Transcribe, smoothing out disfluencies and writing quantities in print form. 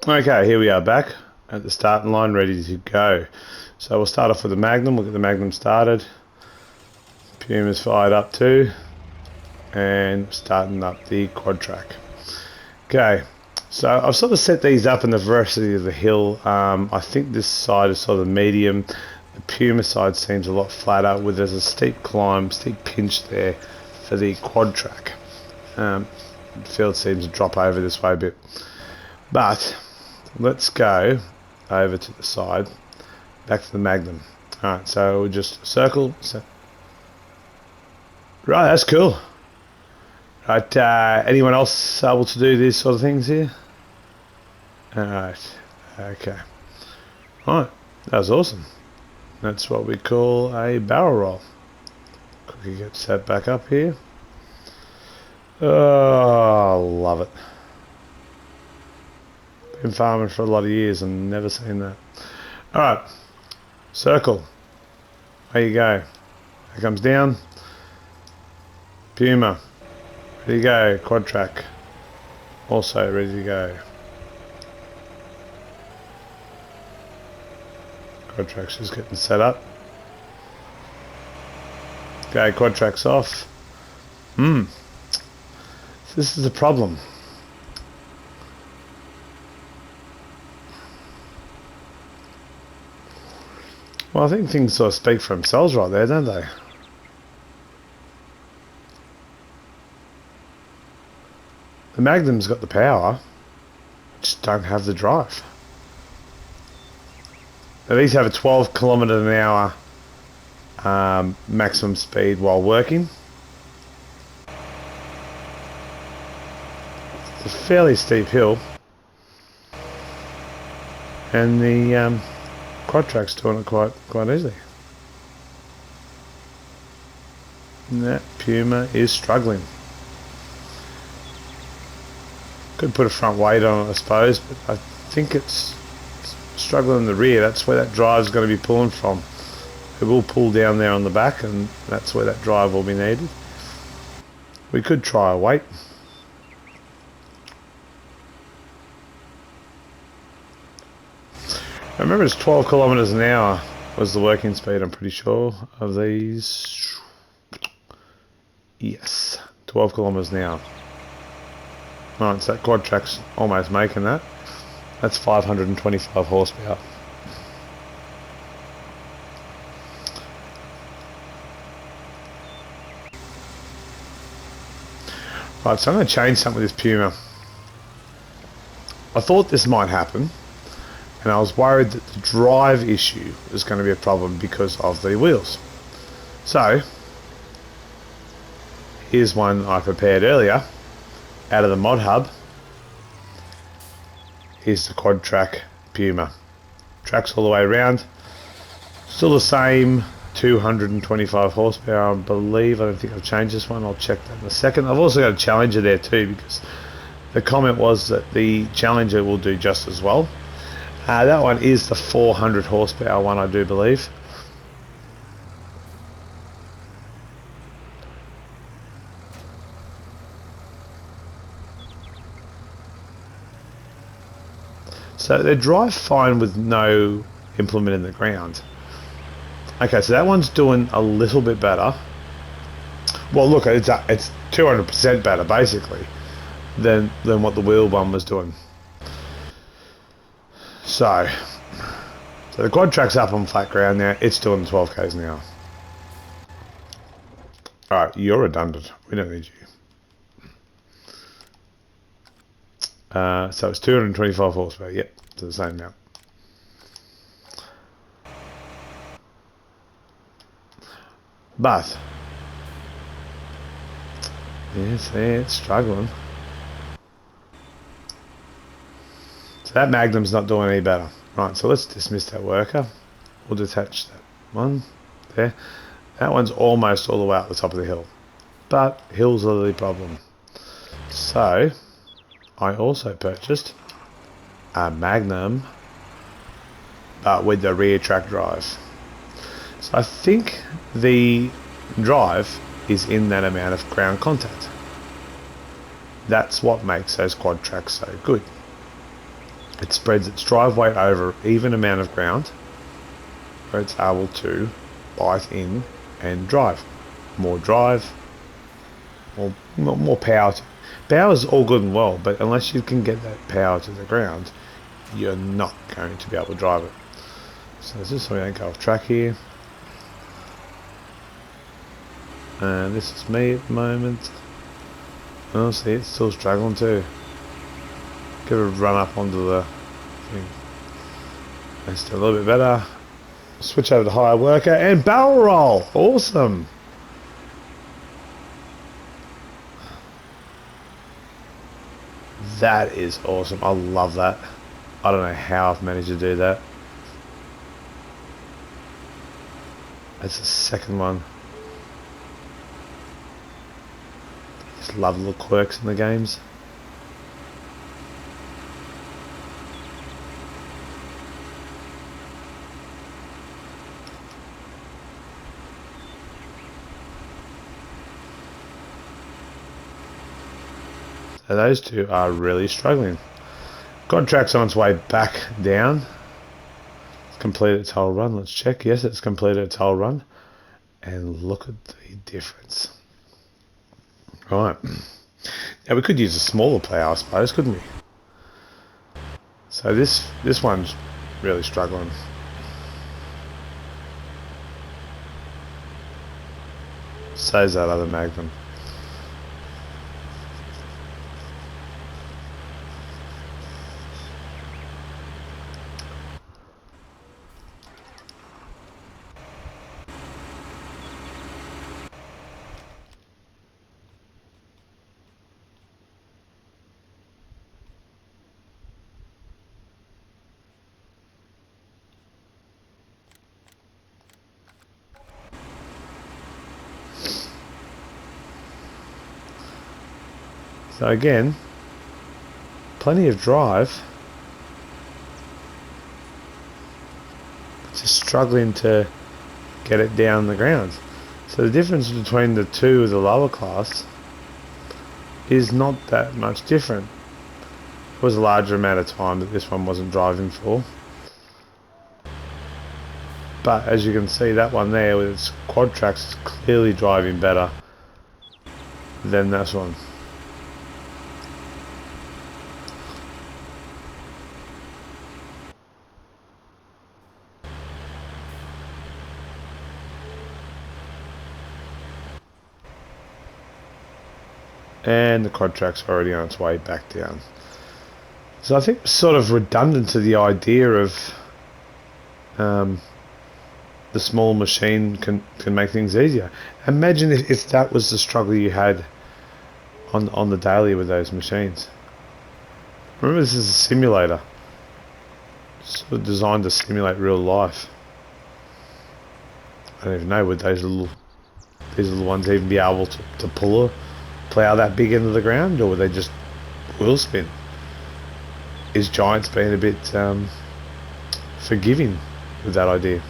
Okay, here we are back at the starting line, ready to go. So we'll start off with the Magnum. We'll get the Magnum started. Puma's fired up too, and starting up the quad track. Okay, so I've sort of set these up in the veracity of the hill. I think this side is sort of medium. The Puma side seems a lot flatter, with there's a steep climb, steep pinch there for the quad track. The field seems to drop over this way a bit, but let's go over to the side, back to the Magnum. Alright, so we'll just circle. Right, that's cool. Right, anyone else able to do these sort of things here? Alright, okay. Alright, that was awesome. That's what we call a barrel roll. Quickly get set back up here. Oh, love it. Been farming for a lot of years and never seen that. Alright, circle. There you go. It comes down. Puma. Ready to go. Quad track. Also ready to go. Quad track's just getting set up. Okay, quad track's off. This is a problem. Well, I think things sort of speak for themselves right there, don't they? The Magnum's got the power, just don't have the drive. Now these have a 12 kilometre an hour maximum speed while working. It's a fairly steep hill, and the quad track's doing it quite easily. And that Puma is struggling. Could put a front weight on it, I suppose, but I think it's struggling in the rear. That's where that drive's going to be pulling from. It will pull down there on the back, and that's where that drive will be needed. We could try a weight. I remember it's 12 kilometres an hour was the working speed, I'm pretty sure, of these. Yes, 12 kilometres an hour. Right, so that quad track's almost making that. That's 525 horsepower. Right, so I'm going to change something with this Puma. I thought this might happen, and I was worried that the drive issue was going to be a problem because of the wheels. So, here's one I prepared earlier out of the mod hub. Here's the quad track Puma. Tracks all the way around. Still the same 225 horsepower, I believe. I don't think I've changed this one. I'll check that in a second. I've also got a Challenger there too, because the comment was that the Challenger will do just as well. That one is the 400 horsepower one, I do believe. So they drive fine with no implement in the ground. Okay, so that one's doing a little bit better. Well, look, it's 200% better basically than what the wheel one was doing. So the quad track's up on flat ground now. It's doing 12 k's an hour. All right, you're redundant. We don't need you. So it's 225 horsepower. Yep, it's the same now. But yes, it's struggling. So that Magnum's not doing any better. Right, so let's dismiss that worker. We'll detach that one there. That one's almost all the way up the top of the hill, but hills are the problem. So I also purchased a Magnum, but with the rear track drive. So I think the drive is in that amount of ground contact. That's what makes those quad tracks so good. it spreads its drive weight over an even amount of ground where it's able to bite in and drive. More drive, more power. Power is all good and well, but unless you can get that power to the ground, you're not going to be able to drive it. So just so we don't go off track here. And this is me at the moment. Oh, see, it's still struggling too. Give it a run up onto the thing. Let's do a little bit better. Switch over to higher worker and barrel roll. Awesome. That is awesome. I love that. I don't know how I've managed to do that. That's the second one. Just love little quirks in the games. So those two are really struggling. Contract's on its way back down. It's completed its whole run. Let's check. Yes, it's completed its whole run. And look at the difference. Right. Now we could use a smaller player, I suppose, couldn't we? So this one's really struggling. So's that other Magnum. So again, plenty of drive, just struggling to get it down the ground. So the difference between the two of the lower class is not that much different. It was a larger amount of time that this one wasn't driving for. But as you can see, that one there with its quad tracks is clearly driving better than this one. And the quad track's already on its way back down. So I think it's sort of redundant to the idea of the small machine can make things easier. Imagine if that was the struggle you had on the daily with those machines. Remember, this is a simulator, sort of designed to simulate real life. I don't even know, would these little ones even be able to plough that big into the ground, or would they just wheel spin? Is Giants being a bit forgiving with that idea?